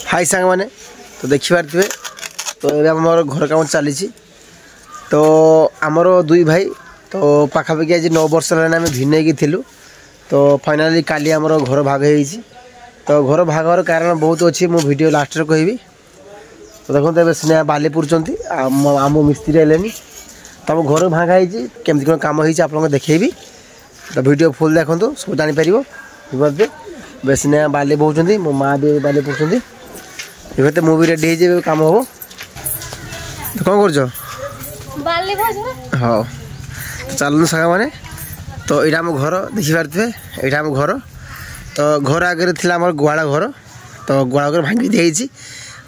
High सांग मैंने तो देखिपारे तो ये आमर घर काम चली तो आमर दुई भाई तो पाखापाखि आज 9 वर्ष आम भिन्न थिलु तो फाइनाली काली आमर घर भाग हो तो घर भागर कारण बहुत अच्छी मो वीडियो लास्ट रे कहबी तो देखो तो स्नेहा बाली पुरचंती आम मिस्त्री हेले तो आम घर भांगाई केमती कौन कम हो देखी तो वीडियो फुल देखो सब जापर बे स्नेहा बाली बोचंती मो माँ भी बाली पुरचंती ये मु भी रेडी हो कम हम तो कौन कर हाँ चलनु सागा मैंने तो यहाँ आम घर देखिपारे यहाँ आम घर तो घर आगे थिला आम गुआला घर तो गुआला घर भांगी दी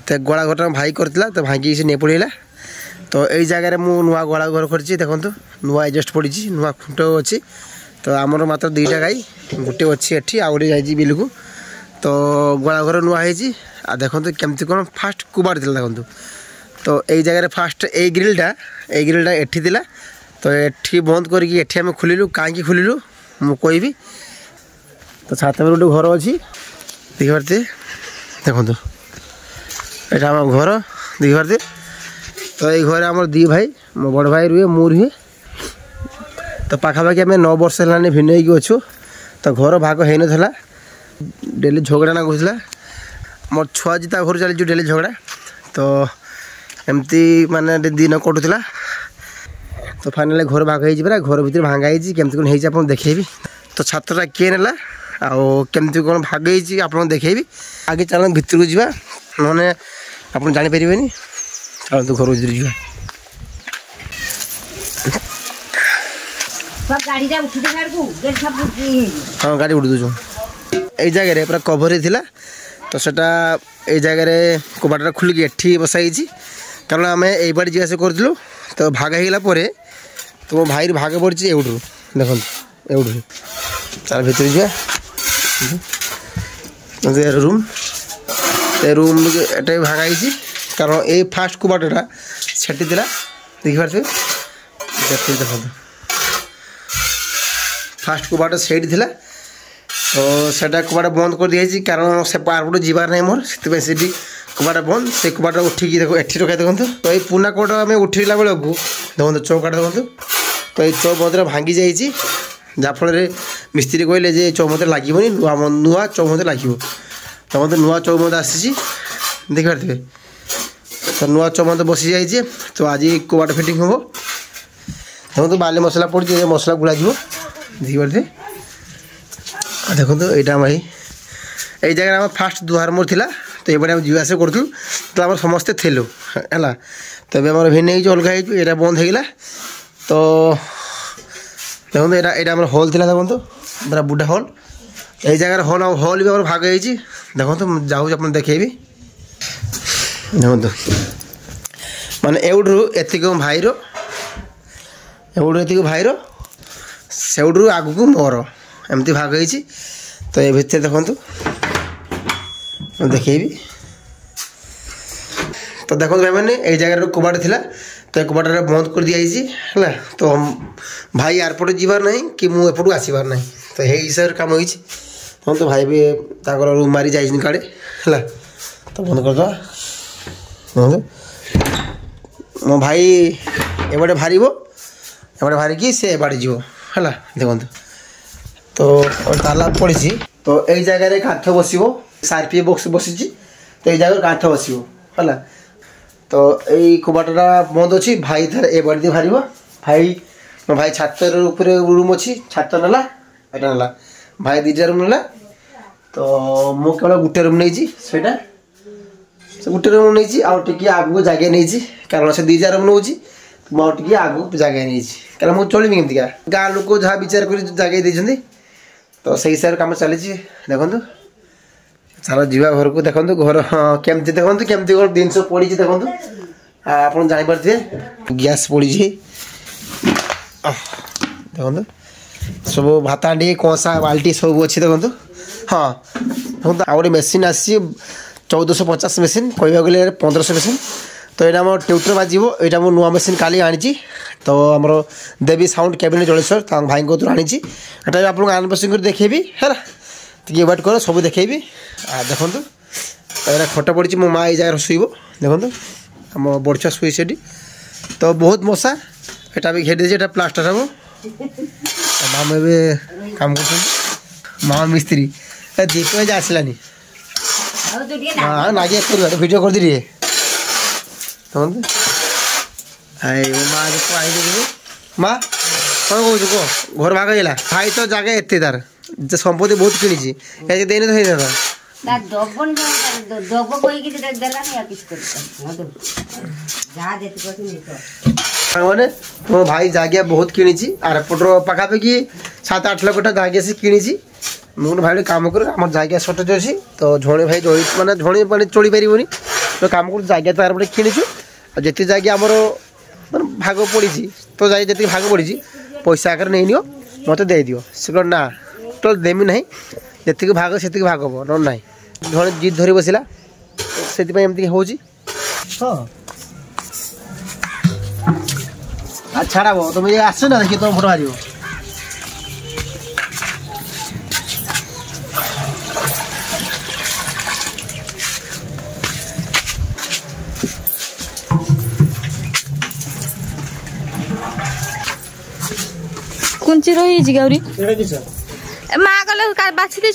तो गुआला घर भाई करता तो भांगी से नहीं पड़ा तो यही जगह मु नुआ गुआला घर कर देखो नुआ एडजस्ट पड़ी नुआ खुंट अच्छी तो आमर मात्र 2टा गाई गोटे अच्छी एठी आ गोटे जाइए बिल को तो गुआला घर नुआ है देखो केमती कौन फास्ट कुबाड़ थी देखो तो यही जगह फास्ट ए ग्रिलटा एठी थिला तो एठी बंद करके एठी आम खोलु कहीं खोलु मु कहबी तो छात पर गोटे घर अच्छी देखिपारे देखो यहाँ आम घर देखिपारे तो ये घर आम 2 भाई मो बड़ भाई रुहे मु रुहे तो पाखापाखि आम 9 वर्ष है भिन्न हो अच्छु तो घर भाग हो ना डेली झगड़ा ना घुसला मोर छुआ जी घर चली डेली झगड़ा तो एमती माने दिन कटुला तो फाइनाली घर भाग हो घर भीतर भांगा केमती कौन हो देखेबी तो छातटा किए ना आमती कौन भाग हो देखेबी आगे चल भितर को जावा नहे आप जापर चलते घर भीतर जावा हाँ गाड़ी उठी दूँ ये जगह पूरा कभर थी तो सेटा ये जगह कबाटा खोलिक एठी बसाई कारण आम यही बाटे जी आस करूँ तो भाग होगा तो मो भाई भाग पड़ी एवटू देखो एवटू चल भर जा रूम रूम एटा भागाई कारण ये फास्ट कबाटा सेठी देखिपारे देखो फास्ट कबाटा सेठी थी तो सेटा कबाटा बंद कर दी कारण से पार्पट जीवार ना मोर से कबाटा बंद से कबाटा उठिकी देखो एठी रखा देखो तो ये पुना कबाटा आम उठेला बेलू देखो चौकाटा देखो तो ये चौमदरा भांगी जाइए जहाँफल मिस्त्री कहले जे चौमद लगे नुआ चौमद लगे तो मतलब नुआ चौमद आसी देखिपारे तो नुआ चौमद बसी जाइए तो आज कबाटा फिटिंग हम देखो तो बाली मसला पड़ी मसला गुला देखिपारे देखो तो यहाँ भाई यही जगह आम फास्ट दुआर मोर थिला तो ये आम जीवास करूँ तो आम समस्ते थिलु है तो ये भिन्न अलग यहाँ बंद होगा तो देखो यहाँ हल थी देखो पूरा बुढ़ा हल यही जगह हल भी भाग हो देखो तो जाऊँ आप देखेबी देखो माने एवटू एतिक भाईर एवटू एतिक भाईर सेवटू आगू मोर एमती भाग हो तो ये भितर देखो देखेबी तो देखो भाई मैंने यही जगह कबाड़ थी तो कबाटा बंद कर दिया है तो भाई यारपटे जीवार ना कि मुझे आसबार ना तो यही हिसाब से कम हो तो भाई भी रूम मारी जाए काड़े है तो बंद करदे मो भाई एबाटे बाहर एबाटे बाहरिकी से एबाटे जीव है देखो तो ताला पड़ी तो यही जगह काठ बस सार्पी बक्स बसी तो ये जगह काठ बस है तो यही कबाटा बंद अच्छी भाई थार ए बाड़ी बाहर भाई मो भाई छात रूम अच्छी छात नाला एटा नाला भाई 2टा रूम नाला तो मु केवल गोटे रूम नहीं से गोटे रूम नहीं आगू जगह नहीं कारण से 2टा रूम नौ मुझे आगू जगह नहीं कारण मुझे चलमी केमती गाँ लोक जहाँ विचार कर जगह देते तो से हिसाब से कम चली देखो चलो जीवा घर को देखो घर हाँ केमती देखो केमती कौन जिन पड़ी देखो आप जापे गैस पड़ी देखो सब भात हांडी कंसा बाल्टी सब अच्छी देखो हाँ देखो आ गए मेसीन आसी 1450 मेसीन कह गले 1500 मेसीन तो यहाँ आम ट्यूटर बाजिब यहाँ मुझे नुआ मेसीन काली आनी तो आमर देवी साउंड कैबिनेट जलेश्वर भाई को आनी आपको आनबक्सिंग कर देखेबी है वेट कर सब देखेबी देखो एरा खट पड़ी मो माँ ये जगह शुब देखो आम बड़छुआ शुई से तो बहुत मशा एटा भी घेर दे प्लास्टर हम मामा ए काम कर मामा मिस्त्री दीप आसलानी हाँ नागे वीडियो कर दी माँ माँ कौन कौन कह घर भाग गला भाई तो जगह एत तार संपत्ति बहुत किणी देने तो मैंने मो भाई जगह बहुत किणी आरपटर पाखापाखि 7-8 लाख जगह से किणी मुझे भाई काम कर आम जगह सर्टेज अच्छी तो झणे भाई माने झणे मैंने चढ़ी पारनी तो काम कर जगह तो आरपटे किणीचु जिते जगह आमर मैं भाग पड़ी तो जी जी भाग पड़ी पैसा आकार नहीं नियो मत दे दियो से ना तो देमी ना जी भाग से भाग हम न ना झे जिद धरी बसला से हो छाड़ा तुम आस ना देखिए तुम फोटो बाहर कुंची रही गौरी माँ कल बाछी दे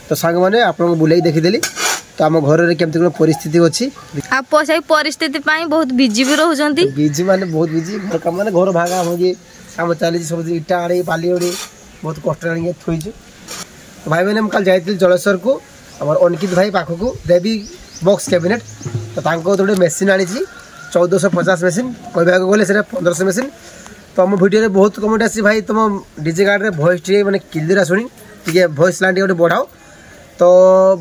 तो सांग मैंने आप बुलाई देखीदेली तो आम घर केमती परिस्थिति अच्छी परिस्थिति बहुत बिजी भी रोचंती बिजी माने बहुत बिजी घर काम माने घर भागा भागी काम चली सब इटा आड़े बाली आड़े बहुत कष्ट आने थोईचु तो भाई मैंने कल जाइए जलेश्वर को आम अंकित भाई पाखक देवी बॉक्स कैबिनेट तो गोटे मेसीन आनी 1450 मेसीन कहवाक गले 1500 मेसीन तो आम भिडियो बहुत कमेंट आसी भाई तुम डीजे गार्ड में भॉइस टे मैंने क्लियर आसुनी टे भॉइस लाइन गोटे बढ़ाओ तो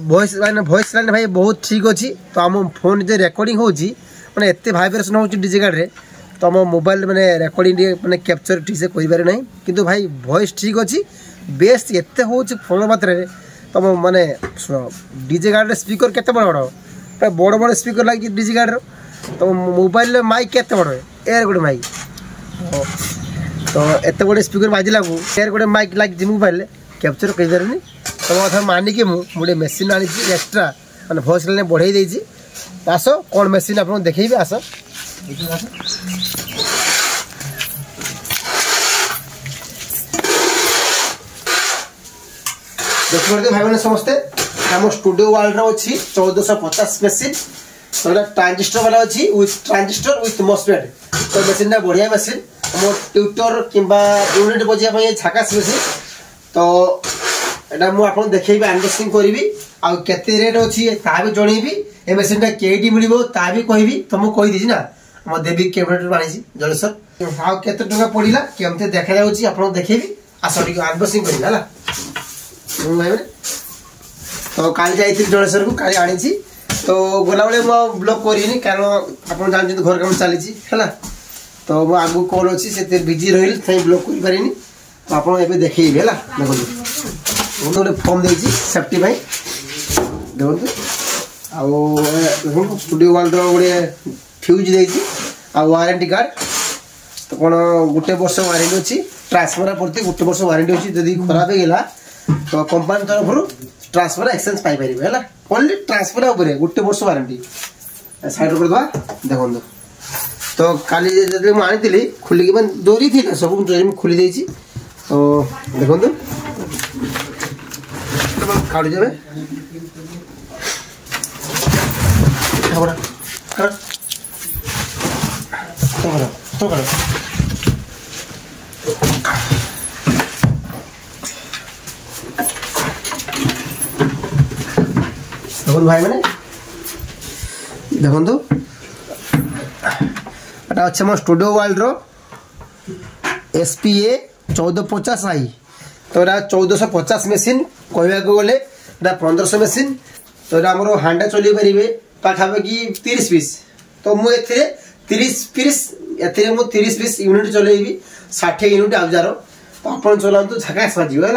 भॉइस लाइन भाई बहुत ठीक अच्छी तो आम फोन जो रेकर्डिंग होची मैंने एत भाइब्रेसन हो डीजे गार्ड रे तो आम मोबाइल मैंने रेकर्डिंग मैंने कैप्चर ठीक से करें ना किंतु भाई भॉइस ठीक अच्छी बेस्ट एत हो फोन मात्रा तो मैंने शुण डीजे गार्ड स्पीकर केते बड़ बड़ बड़ बड़ स्पीकर लगी डीजे गार्ड तो मोबाइल माइक केते बड़ एयर गोटे माइक तो एत बड़े स्पीकर बाजिला को एयर गोटे माइक लगी मोबाइल कैप्चर करें तुम कथा मानिकी मुझे मेसीन आनी एक्सट्रा मैंने भॉइस लाइन बढ़ाई देती आस कौन मेसीन आप देखेबी आस देखिए भाई मैंने समस्ते आम स्टूडियो वर्ल्ड अच्छी 1450 मेसीन तो ट्रांजिस्टर वाला अच्छी विथ ट्रांजिस्टर विथ मॉसफेट तो मेसीन बढ़िया मेसीन आम ट्यूटर कि यूनिट बजाई झाकास मेसीन तो एटा मु आपन देखैबी अनबॉक्सिंग करबी आ केते रेट अछि ता भी जणैबी ए मशीन ता केडी मिलिबो ता भी कहबी तुम कहि दिछि ना हम देवी कैबिनेट बानिछि जलेश्वर आ केते टका पडिला केमते देखा जाउछि आपन देखैबी आ सटी अनबॉक्सिंग करबी हला मु भाई तो काल जाइति जलेश्वर को काली आनिछि तो गोला बेले मो ब्लॉग करिनी कारण आपन जान घर काम चलीछि हला तो मो आगु कॉल अछि सेते बिजी रहिल थै ब्लॉग करि पारिनी तो आपन एबे देखैबी हला देखो गोटे फॉर्म देती सेफ्टी भाई देखो आउ स्टूडियो वर्ल्ड गोटे फ्यूज देती आ वारंटी कार्ड तो कौन गोटे वर्ष वारंटी अच्छी ट्रांसफर प्रति गोटे वर्ष वारंटी अच्छी जब खराब होगा तो कंपनी तरफ ट्रांसफर एक्सचेंज पाई पारे है ओनली ट्रांसफर उपर गोटे वर्ष वारंटी साइड करदे देखो तो काली जो मुझे खुलिक मैंने जोरी थी सब खोली देती तो देखो काढ़ी देवे देखो भाई मैंने देखो एटा अच्छे मो स्टूडियो वर्ल्ड रो SPA 1450i तो 1450 मेसीन कहवाक गले 1500 मेसीन तो आम हांडा चल पारे पाखापाखि 30 पीस तो मुझे 30 पीस यूनिट चलैबी 60 यूनिट आउजार तो आप चलातु झकास बाजिबा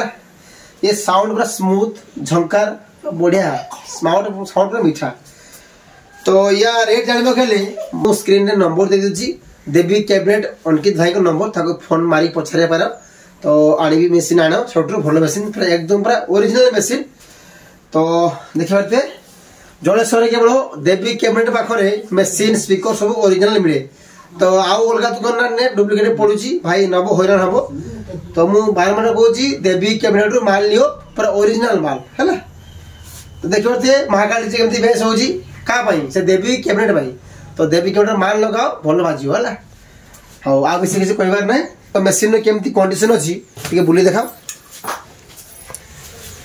ये साउंड पूरा स्मूथ झंकार बढ़िया साउंड पूरा मीठा तो या रेट जानवा खेले मो स्क्रीन रे नंबर दे दूची देवी कैबिनेट अंकित भाई को नंबर ताको फोन मारी पछारे पार तो आनी मेसीन आण सब भल मेसीन पूरा एकदम पूरा ओरिजिनल मेसीन। तो देखि पारते जलेश्वर केवल देवी कैबिनेट पाखरे मेसीन स्पीकर सब ओरिजिनल मिले। तो आउ अलग दुकान ने डुप्लिकेट पड़ुची भाई नब हैरान हम। तो मु बार मान कहूँ देवी कैबिनेट माल लियो पूरा ओरिजिनल माल है। तो देखि पारते महाकाली जी केमती बेस होची का पई से देवी कैबिनेट भाई। तो देवी कैबिनेट माल लगाओ भल बाजियो है। हाँ आ बेसी किसी कहबार ना। तो मेसीन केमती कंडीशन अच्छी टे बुले देखाओ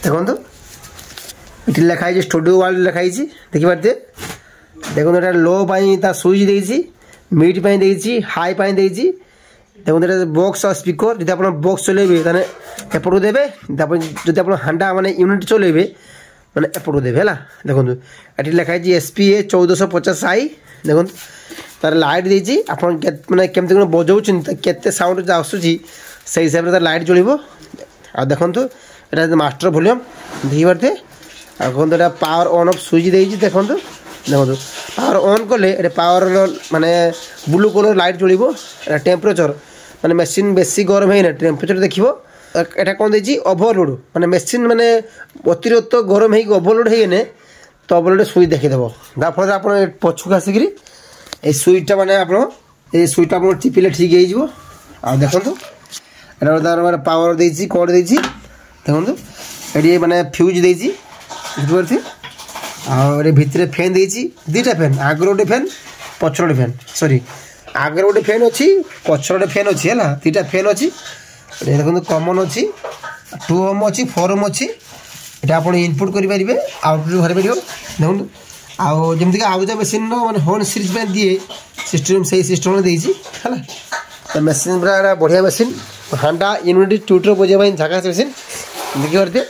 देखो ये लिखाई स्टूडियो वाल लिखाई देखी पारे देखो ये लो ता सुइच देती मिड देती हाई देती देखो ये बॉक्स और स्पीकर जब आप बॉक्स चलेबे ताने एपटू देवे जब आप हांडा माने यूनिट चलेबे माने एपटू देवे है। देखो ये लिखाई SPA 1450i देखो तार लाइट देती आप मैंने केमती बजाऊँ केते साउंड आसूसी से हिसाब से तार लाइट चलो। आ देखो ये मास्टर वॉल्यूम देखी पारे देखो पावर ऑन ऑफ स्विच देती देखो देखो पावर ऑन कले पावर माने ब्लू कलर लाइट चलो। टेम्परेचर माने मेसीन बेसी गरम है टेम्परेचर देखो यहाँ कौन देती ओभरलोड माने मेसीन माने अतिरिक्त गरम हो ओभरलोड है तो ओभरलोड स्विच देखीदेव जहाँफल आप पछक आसिक ये स्विचटा माने आप स्विचटा आप टिपिले ठीक हो। देखो तार पावर देती कौन देती देखो ये माने फ्यूज देती बुझे आगे भितर फैन देती दुईटा फैन आगर गोटे फैन पछर गोटे फैन सॉरी आगर गोटे फैन अच्छी पछर गोटे फैन अच्छी है दुईटा फैन अच्छी देखो कमन अच्छी 2 ohm अच्छी 4 ohm अच्छी ये आप इनपुट करेंगे आउटपुट भर पार देखो आउ जमीक आउ जो मेसीन मैंने हॉर्न सीरीज में दिए सिस्टम से सिस्टम देती है। तो मेसीन पूरा बढ़िया मेसीन हांडा यूनिट ट्यूटर बजाई झाकास मेसीन देखी पारे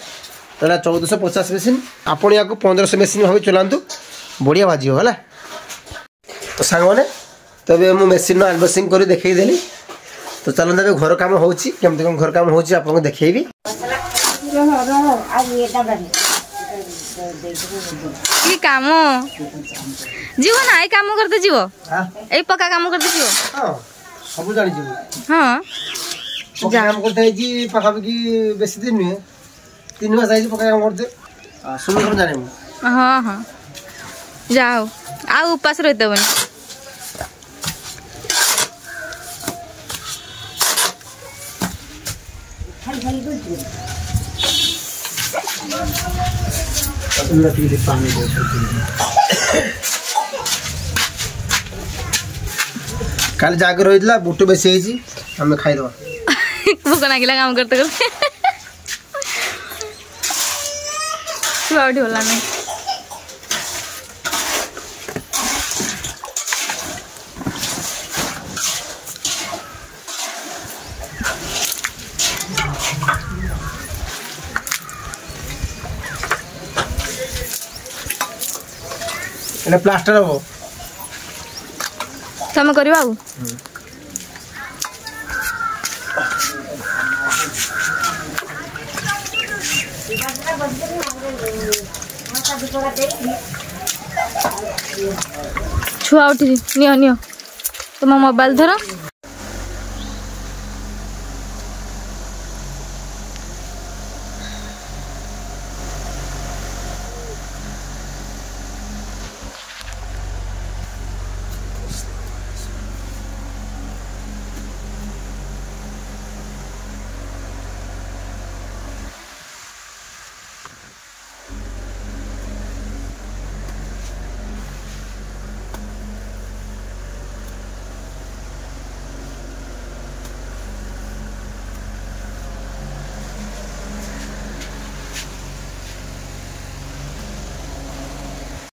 1450 मेसीन आपण या 1500 मेसीन भाव चलातु बढ़िया बाजी है। तो सांग मैंने तो मुझे मेसीन अनबॉक्सिंग कर देखी तो चलते घर काम होमती कौन घर काम हो देखी कि काम जीव ना ये काम करते जीव ए पक्का काम करते जीव हां सब जानि जीव हां काम करते है कि पाखापाखि बेसी दिन नुहे 3 मास आई पक्का काम करते सुन कर जाने हां हां जाओ आ उपास रहते बनी काल जाग रही बुट बेसी आम खाईद भूक लगे काम करते करते होला नहीं प्लास्टर हम तुम कर छुआ उठी नियो नियो तुम मोबाइल धर